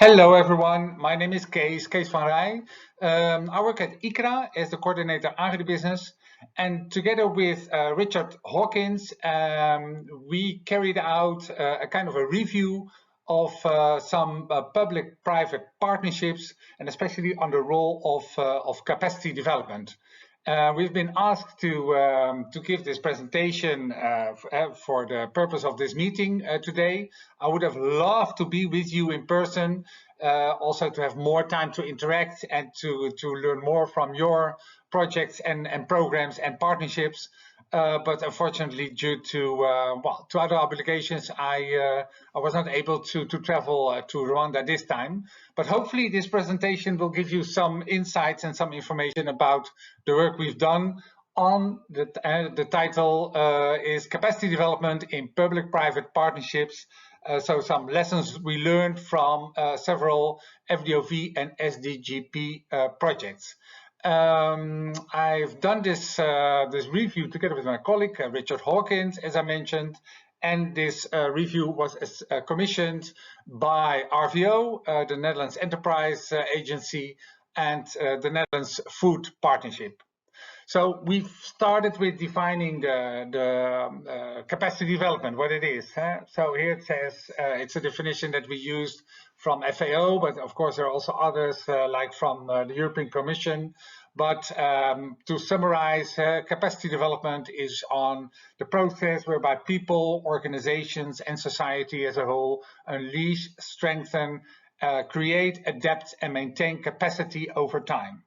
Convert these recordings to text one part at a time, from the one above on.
Hello everyone, my name is Kees van Rij. I work at iCRA as the coordinator agribusiness, and together with Richard Hawkins, we carried out a kind of a review of some public-private partnerships, and especially on the role of capacity development. We've been asked to give this presentation for the purpose of this meeting today. I would have loved to be with you in person, also to have more time to interact and to learn more from your projects and programs and partnerships. But unfortunately, due to other obligations, I was not able to travel to Rwanda this time. But hopefully, this presentation will give you some insights and some information about the work we've done. On the title is Capacity Development in Public-Private Partnerships. So some lessons we learned from several FDOV and SDGP projects. I've done this review together with my colleague Richard Hawkins, as I mentioned, and this review was commissioned by RVO, the Netherlands Enterprise Agency, and the Netherlands Food Partnership. So we've started with defining the capacity development, what it is. So here it says it's a definition that we used from FAO, but of course there are also others like from the European Commission. But to summarize, capacity development is on the process whereby people, organizations, and society as a whole unleash, strengthen, create, adapt, and maintain capacity over time.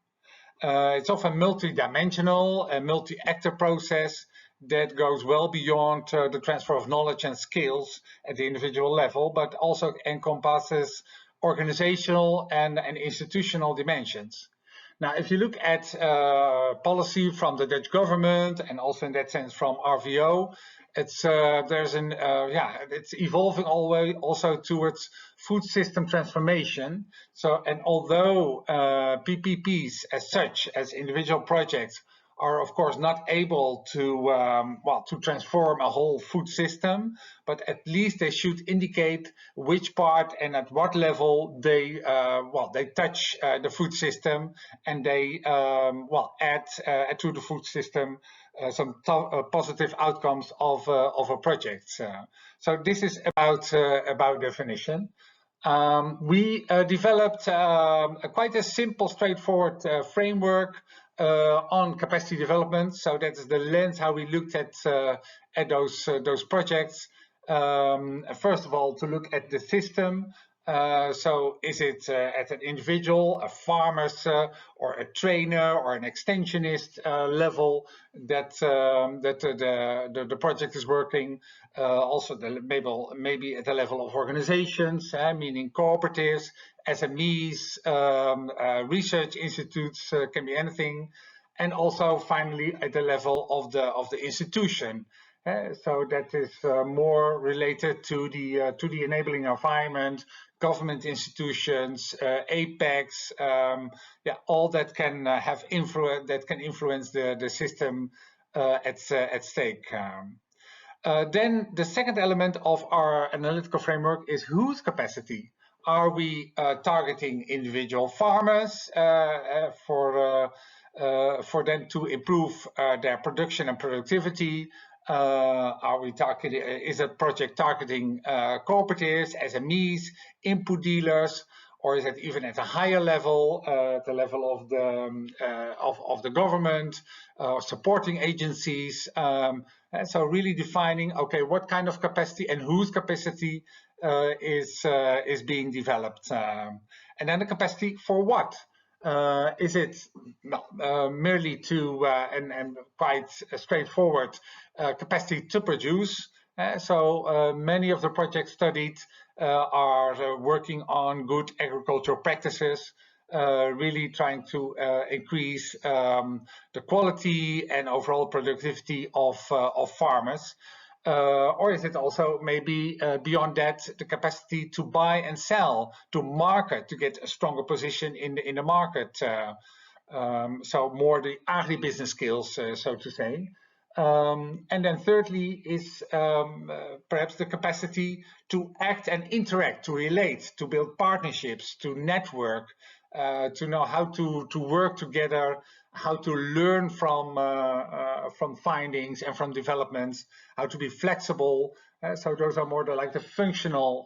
It's often multi-dimensional, a multi-actor process that goes well beyond the transfer of knowledge and skills at the individual level, but also encompasses organizational and institutional dimensions. Now, if you look at policy from the Dutch government and also in that sense from RVO, it's evolving always also towards food system transformation. So, and although PPPs as such, as individual projects, are of course not able to transform a whole food system, but at least they should indicate which part and at what level they touch the food system, and they add to the food system some positive outcomes of a project. So this is about definition. We developed quite a simple, straightforward framework on capacity development. So that's the lens how we looked at those projects. First of all, to look at the system. So is it at an individual, a farmer's, or a trainer, or an extensionist level that the project is working? Also, maybe at the level of organizations, meaning cooperatives, SMEs, research institutes, can be anything, and also finally at the level of the institution. So that is more related to the enabling environment, government institutions, apex, all that can have influence, that can influence the system at stake. Then the second element of our analytical framework is whose capacity. Are we targeting individual farmers for them to improve their production and productivity? Are we targeting? Is a project targeting cooperatives, SMEs, input dealers, or is it even at a higher level, the level of the government, supporting agencies? So really defining, okay, what kind of capacity and whose capacity is being developed, and then the capacity for what? Is it merely to and quite straightforward capacity to produce? So many of the projects studied are working on good agricultural practices, really trying to increase the quality and overall productivity of farmers. Or is it also maybe beyond that, the capacity to buy and sell, to market, to get a stronger position in the market? So more the agribusiness skills, so to say. And then thirdly is perhaps the capacity to act and interact, to relate, to build partnerships, to network, to know how to work together, how to learn from findings and from developments, how to be flexible. So those are more like the functional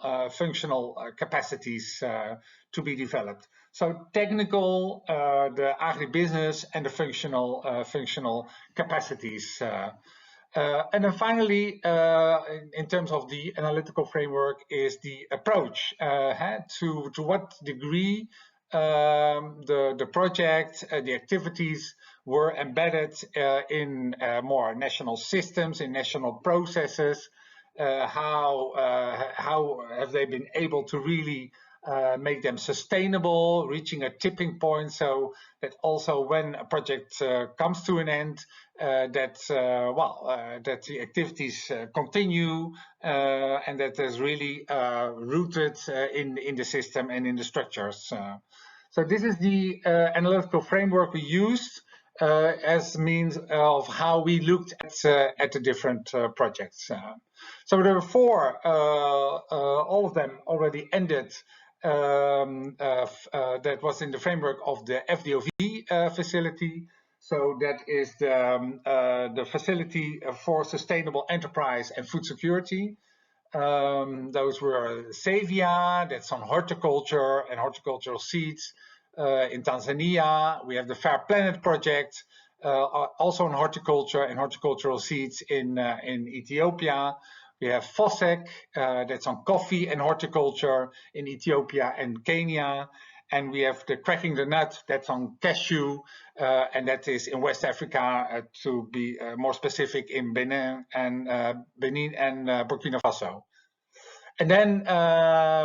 capacities to be developed. So technical, the agribusiness, and the functional capacities. And then finally, in terms of the analytical framework, is the approach to what degree the project, the activities were embedded in more national systems, in national processes. How have they been able to really make them sustainable, reaching a tipping point, so that also when a project comes to an end, that the activities continue and that is really rooted in the system and in the structures. So this is the analytical framework we used as means of how we looked at the different projects. So there were four, all of them already ended. That was in the framework of the FDOV facility. So that is the facility for sustainable enterprise and food security. Those were Savia, that's on horticulture and horticultural seeds. In Tanzania, we have the Fair Planet project, also on horticulture and horticultural seeds in Ethiopia. We have FOSEC, that's on coffee and horticulture in Ethiopia and Kenya. And we have the Cracking the Nut, that's on cashew, and that is in West Africa, to be more specific, in Benin and Burkina Faso. And then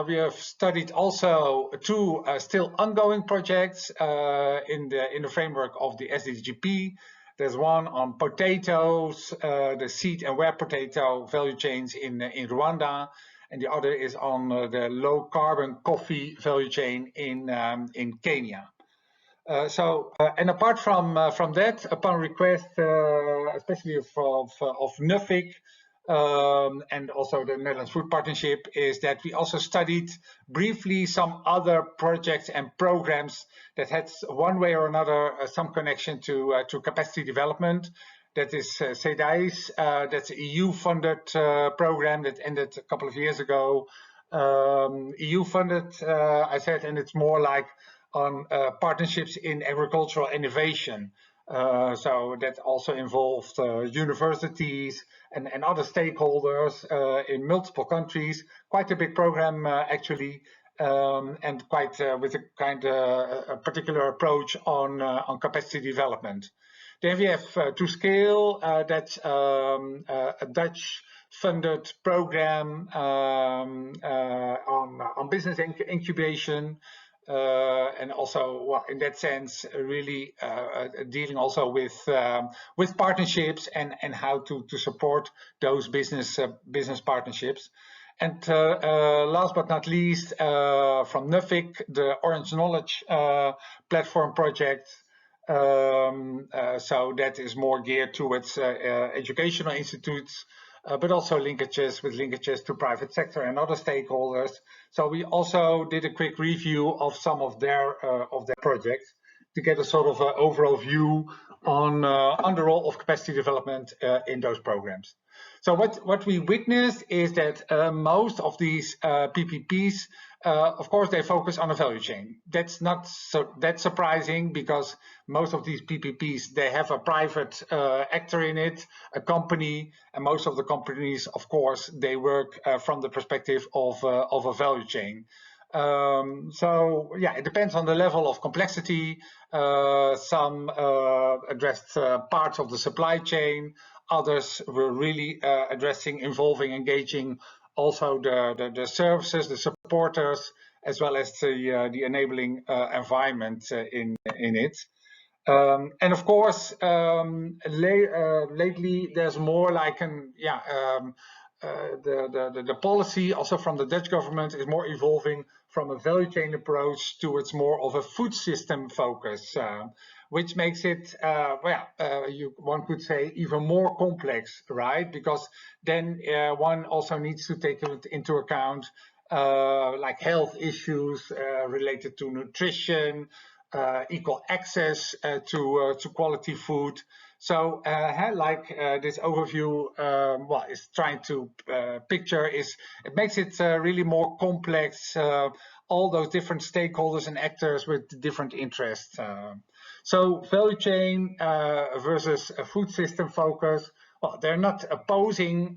we have studied also two still ongoing projects in the framework of the SDGP. There's one on potatoes, the seed and web potato value chains in Rwanda, and the other is on the low carbon coffee value chain in Kenya. And apart from that, upon request, especially of NUFIC, and also the Netherlands Food Partnership, is that we also studied briefly some other projects and programs that had one way or another some connection to capacity development. That is CEDAIS, that's an EU-funded program that ended a couple of years ago. EU-funded, I said, and it's more like on partnerships in agricultural innovation. So that also involved universities and other stakeholders in multiple countries. Quite a big program, actually, and quite with a kind of a particular approach on capacity development. Then we have To Scale, that's a Dutch-funded program on business incubation. And also, well, in that sense, really dealing also with partnerships and how to support those business partnerships. And last but not least, from NUFIC, the Orange Knowledge Platform project. So that is more geared towards educational institutes, but also linkages to private sector and other stakeholders. So we also did a quick review of some of their projects to get a sort of overall view on the role of capacity development in those programs. So what we witnessed is that most of these PPPs, of course, they focus on a value chain. That's not that surprising, because most of these PPPs, they have a private actor in it, a company, and most of the companies, of course, they work from the perspective of a value chain. So yeah, it depends on the level of complexity. Some addressed parts of the supply chain. Others were really involving, engaging also the services, the supporters, as well as the enabling environment in it. And of course, lately there's more like the policy also from the Dutch government is more evolving from a value chain approach towards more of a food system focus, which makes it, one could say, even more complex, right? Because then one also needs to take into account like health issues related to nutrition, equal access to quality food. So, this overview, is trying to picture is it makes it really more complex. All those different stakeholders and actors with different interests. So, value chain versus a food system focus. Well, they're not opposing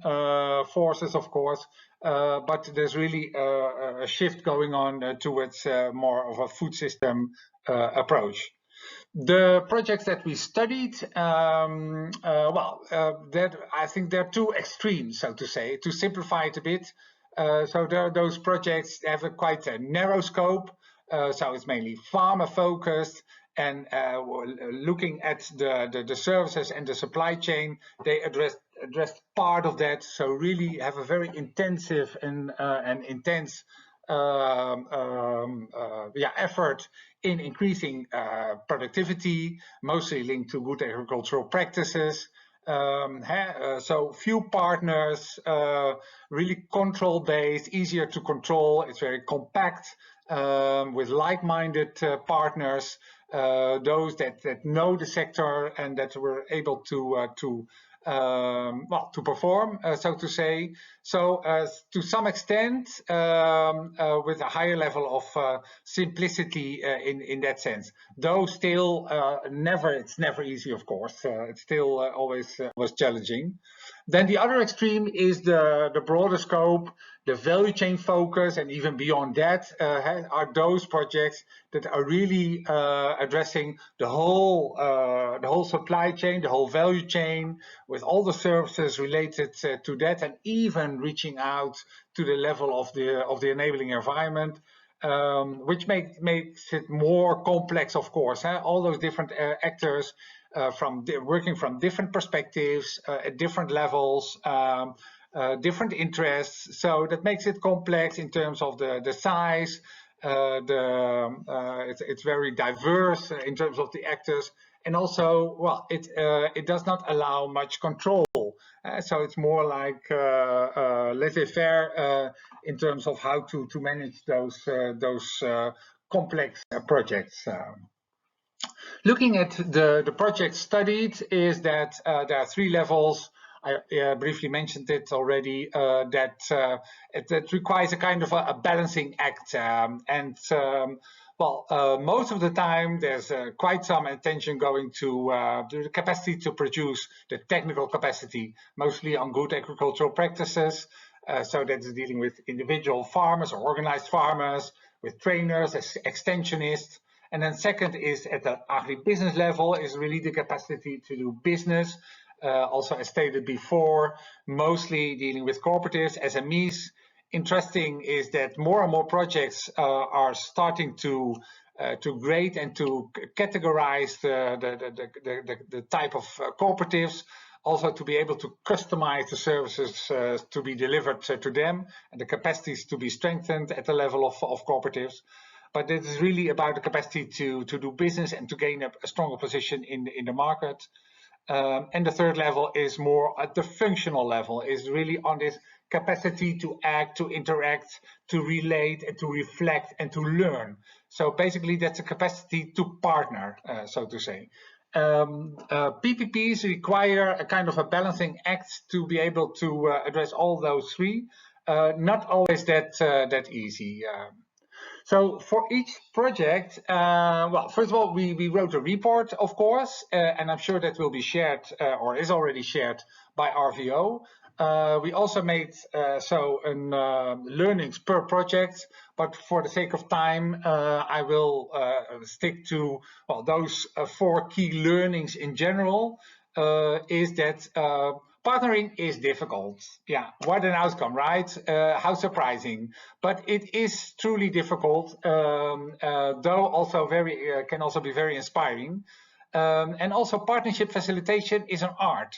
forces, of course, but there's really a shift going on towards more of a food system approach. The projects that we studied, that I think there are two extremes, so to say, to simplify it a bit. So there are those projects that have quite a narrow scope, so it's mainly farmer focused, and looking at the services and the supply chain, they address part of that. So really have a very intensive and intense effort in increasing productivity, mostly linked to good agricultural practices. So few partners, really control-based, easier to control. It's very compact, with like-minded partners, those that know the sector and that were able to perform, so to say. So to some extent, with a higher level of simplicity in that sense. Though still, it's never easy, of course. It's still always challenging. Then the other extreme is the broader scope, the value chain focus, and even beyond that are those projects that are really addressing the whole supply chain, the whole value chain, with all the services related to that, and even reaching out to the level of the enabling environment. Which makes it more complex, of course. All those different actors working from different perspectives, at different levels, different interests. So that makes it complex in terms of the size. It's very diverse in terms of the actors, and also, it does not allow much control. So it's more like laissez-faire in terms of how to manage those complex projects. Looking at the project studied is that there are three levels. I briefly mentioned it already, that it requires a kind of a balancing act. Most of the time there's quite some attention going to the capacity to produce, the technical capacity, mostly on good agricultural practices. So that's dealing with individual farmers or organized farmers, with trainers, extensionists. And then second is at the agribusiness level is really the capacity to do business. Also, as stated before, mostly dealing with cooperatives, SMEs. Interesting is that more and more projects are starting to grade and to categorize the type of cooperatives, also to be able to customize the services to be delivered to them, and the capacities to be strengthened at the level of cooperatives. But it is really about the capacity to do business and to gain a stronger position in the market. And the third level is more at the functional level, is really on this capacity to act, to interact, to relate, and to reflect, and to learn. So basically that's a capacity to partner, so to say. PPPs require a kind of a balancing act to be able to address all those three. Not always that easy. So for each project, first of all, we wrote a report, of course, and I'm sure that will be shared or is already shared by RVO. We also made learnings per project, but for the sake of time, I will stick to those four key learnings in general. Is that partnering is difficult. Yeah, what an outcome, right? How surprising. But it is truly difficult, though also can also be very inspiring. And also partnership facilitation is an art.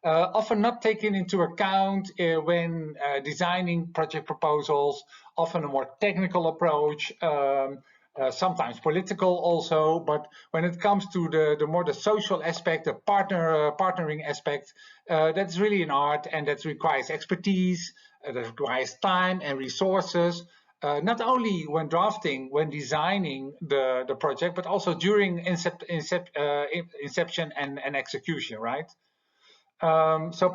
often not taken into account when designing project proposals, often a more technical approach, sometimes political also, but when it comes to the more the social aspect, the partnering aspect, that's really an art, and that requires expertise, that requires time and resources, not only when drafting, when designing the project, but also during inception and execution, right? So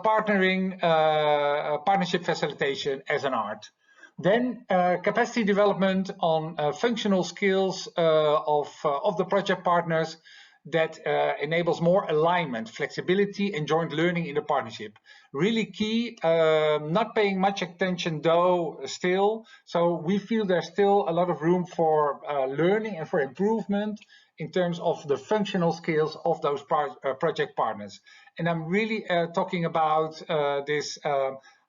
partnership facilitation as an art. Then capacity development on functional skills of the project partners that enables more alignment, flexibility, and joint learning in the partnership. Really key, not paying much attention though still. So we feel there's still a lot of room for learning and for improvement in terms of the functional skills of those project partners. And I'm really talking about this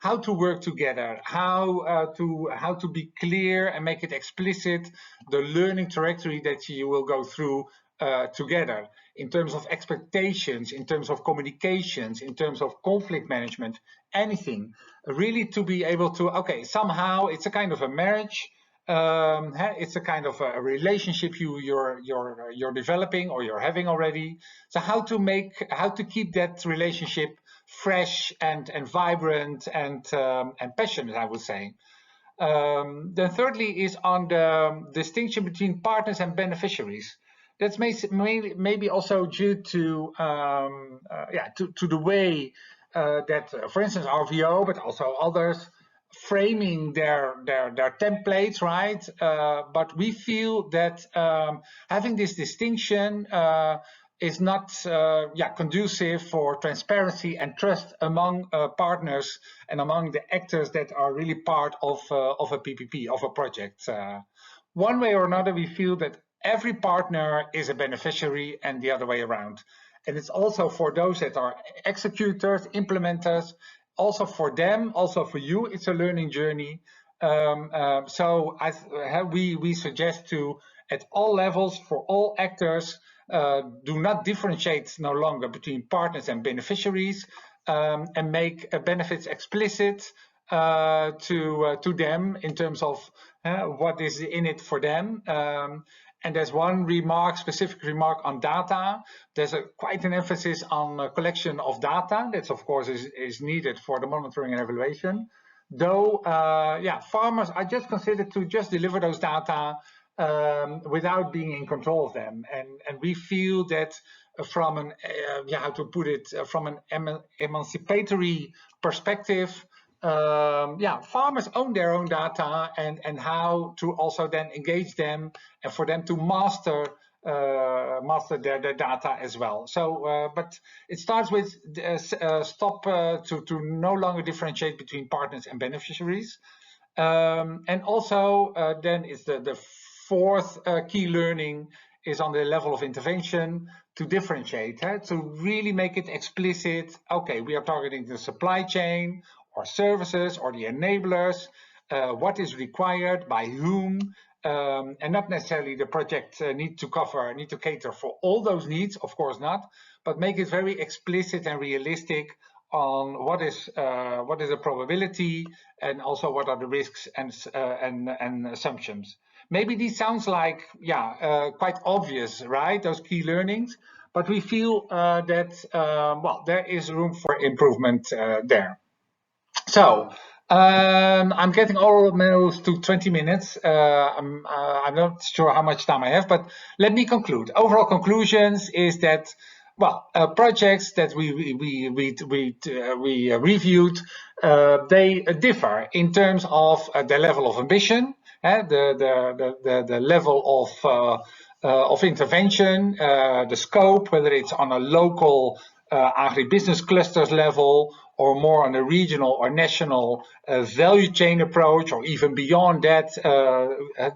how to work together, how to be clear and make it explicit, the learning trajectory that you will go through together in terms of expectations, in terms of communications, in terms of conflict management, anything. Really to be able to, okay, somehow it's a kind of a marriage, it's a kind of a relationship you're developing or you're having already. So how to keep that relationship fresh and vibrant and passionate, I would say. Then thirdly is on the distinction between partners and beneficiaries. That's maybe also due to to the way that, for instance, RVO, but also others, framing their templates, right? But we feel that having this distinction is not conducive for transparency and trust among partners and among the actors that are really part of a PPP, of a project. One way or another, we feel that every partner is a beneficiary and the other way around. And it's also for those that are executors, implementers, also for them, also for you, it's a learning journey. So we suggest to, at all levels, for all actors, do not differentiate no longer between partners and beneficiaries, and make benefits explicit to them in terms of what is in it for them. And there's one specific remark on data. There's quite an emphasis on collection of data. That's of course is needed for the monitoring and evaluation. Though, farmers are just considered to just deliver those data without being in control of them. And we feel that from an, from an emancipatory perspective, farmers own their own data and how to also then engage them and for them to master their data as well. So, but it starts with stop to no longer differentiate between partners and beneficiaries. And also then is the fourth key learning is on the level of intervention to differentiate, to really make it explicit. Okay, we are targeting the supply chain or services or the enablers, what is required by whom, and not necessarily the project need to cater for all those needs, of course not, but make it very explicit and realistic on what is the probability and also what are the risks and assumptions. Maybe this sounds like quite obvious, right? Those key learnings, but we feel that there is room for improvement there. So I'm getting almost to 20 minutes. I'm not sure how much time I have, but let me conclude. Overall conclusions is that projects that we reviewed, they differ in terms of their level of ambition, the level of intervention, the scope, whether it's on a local agribusiness clusters level or more on a regional or national value chain approach, or even beyond that,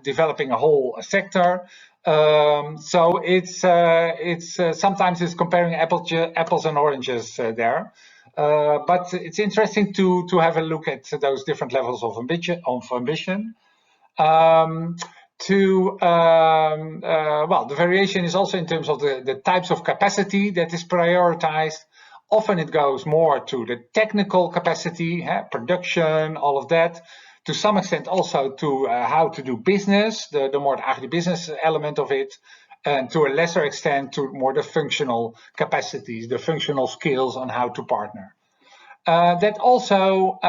developing a whole sector. So it's sometimes it's comparing apples and oranges there. But it's interesting to have a look at those different levels of ambition. The variation is also in terms of the types of capacity that is prioritized. Often it goes more to the technical capacity, production, all of that. To some extent also to how to do business, the more actually business element of it, and to a lesser extent to more the functional capacities, the functional skills on how to partner. That also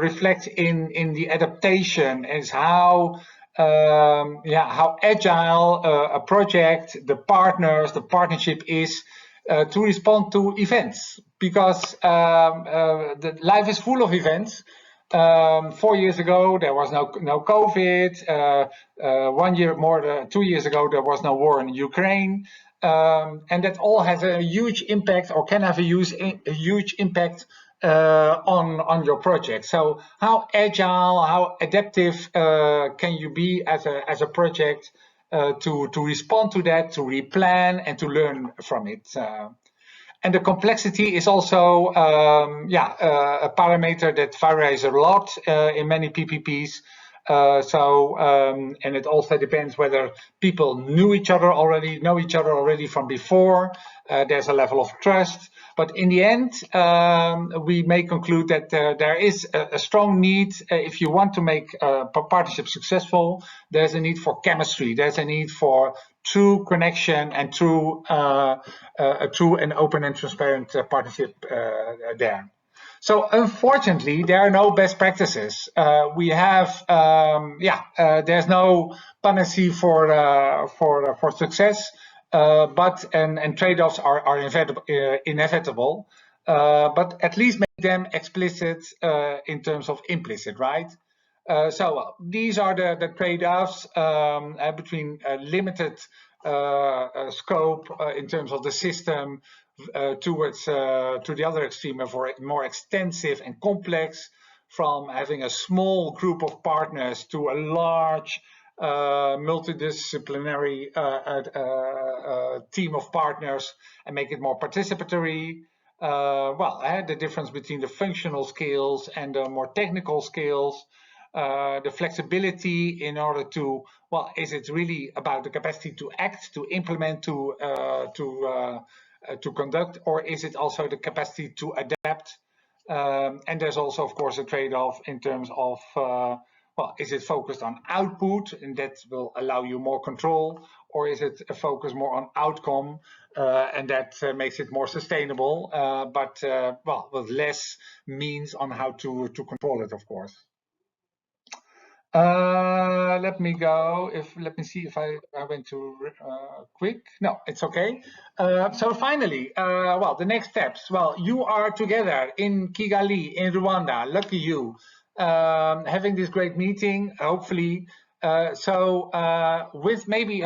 reflects in the adaptation is how agile a project, the partners, the partnership is to respond to events, because the life is full of events. 4 years ago there was no COVID. 1 year more, 2 years ago there was no war in Ukraine. And that all has a huge impact, or can have a huge impact on your project. So how agile, how adaptive can you be as a project to respond to that, to replan and to learn from it? And the complexity is also a parameter that varies a lot in many PPPs. And it also depends whether people know each other already from before. There's a level of trust. But in the end, we may conclude that there is a strong need, if you want to make a partnership successful, there's a need for chemistry, there's a need for true connection and a true and open and transparent partnership there. So unfortunately, there are no best practices. We have, there's no panacea for success, but trade-offs are inevitable. But at least make them explicit in terms of implicit, right? So these are the trade-offs between limited scope in terms of the system towards to the other extreme of more extensive and complex, from having a small group of partners to a large multidisciplinary team of partners and make it more participatory. The difference between the functional skills and the more technical skills, the flexibility in order to, is it really about the capacity to act, to implement, to conduct, or is it also the capacity to adapt? And there's also, of course, a trade-off in terms of, is it focused on output, and that will allow you more control, or is it a focus more on outcome, and that makes it more sustainable, but with less means on how to control it, of course. Let me see if I went too quick. No, it's okay. So finally, the next steps. You are together in Kigali, in Rwanda. Lucky you, having this great meeting, hopefully.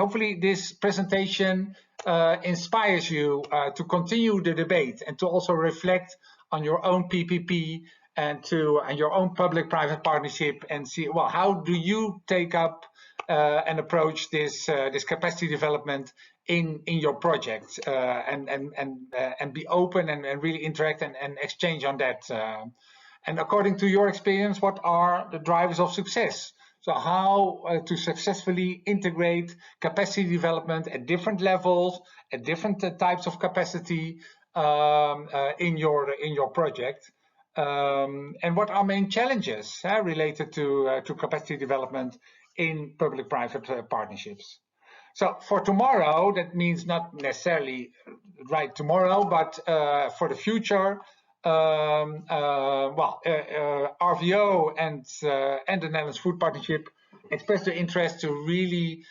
Hopefully this presentation inspires you to continue the debate and to also reflect on your own PPP and your own public-private partnership, and see, how do you take up and approach this capacity development in your project, and be open and really interact and exchange on that. And according to your experience, what are the drivers of success? So how to successfully integrate capacity development at different levels, at different types of capacity in your project. And what are main challenges related to capacity development in public-private partnerships? So for tomorrow, that means not necessarily right tomorrow, but for the future, RVO and the Netherlands Food Partnership expressed their interest to really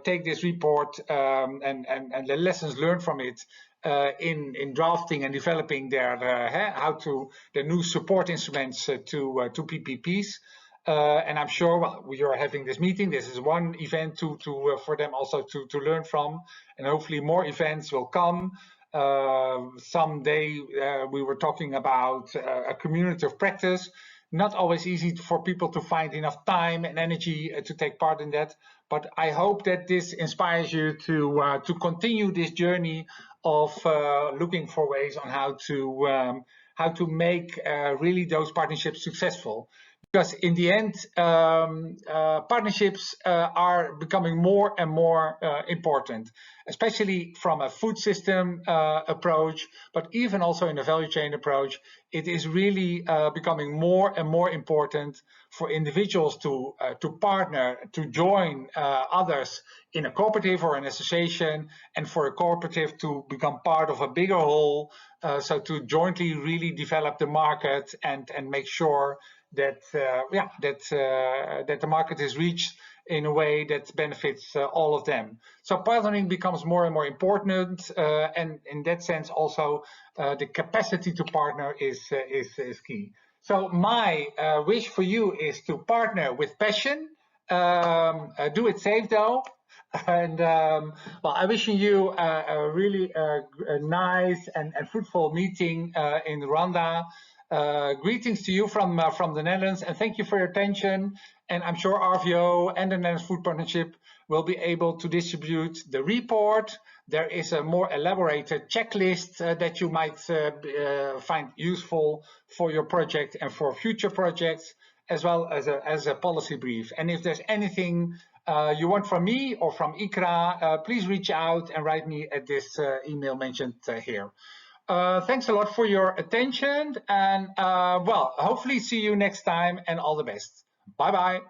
take this report and the lessons learned from it in drafting and developing their new support instruments to PPPs. And I'm sure we are having this meeting. This is one event for them also to learn from, and hopefully more events will come. Someday we were talking about a community of practice. Not always easy for people to find enough time and energy to take part in that. But I hope that this inspires you to continue this journey of looking for ways on how to make really those partnerships successful. because in the end, partnerships are becoming more and more important, especially from a food system approach, but even also in a value chain approach. It is really becoming more and more important for individuals to partner, to join others in a cooperative or an association, and for a cooperative to become part of a bigger whole, so to jointly really develop the market and make sure that that the market is reached in a way that benefits all of them. So partnering becomes more and more important, and in that sense also the capacity to partner is key. So my wish for you is to partner with passion. Do it safe though. And well, I'm wishing you a really nice and fruitful meeting in Rwanda. Greetings to you from the Netherlands, and thank you for your attention. And I'm sure RVO and the Netherlands Food Partnership will be able to distribute the report. There is a more elaborated checklist that you might find useful for your project and for future projects, as well as a policy brief. And if there's anything you want from me or from iCRA, please reach out and write me at this email mentioned here. Thanks a lot for your attention, and well, hopefully see you next time, and all the best. Bye bye.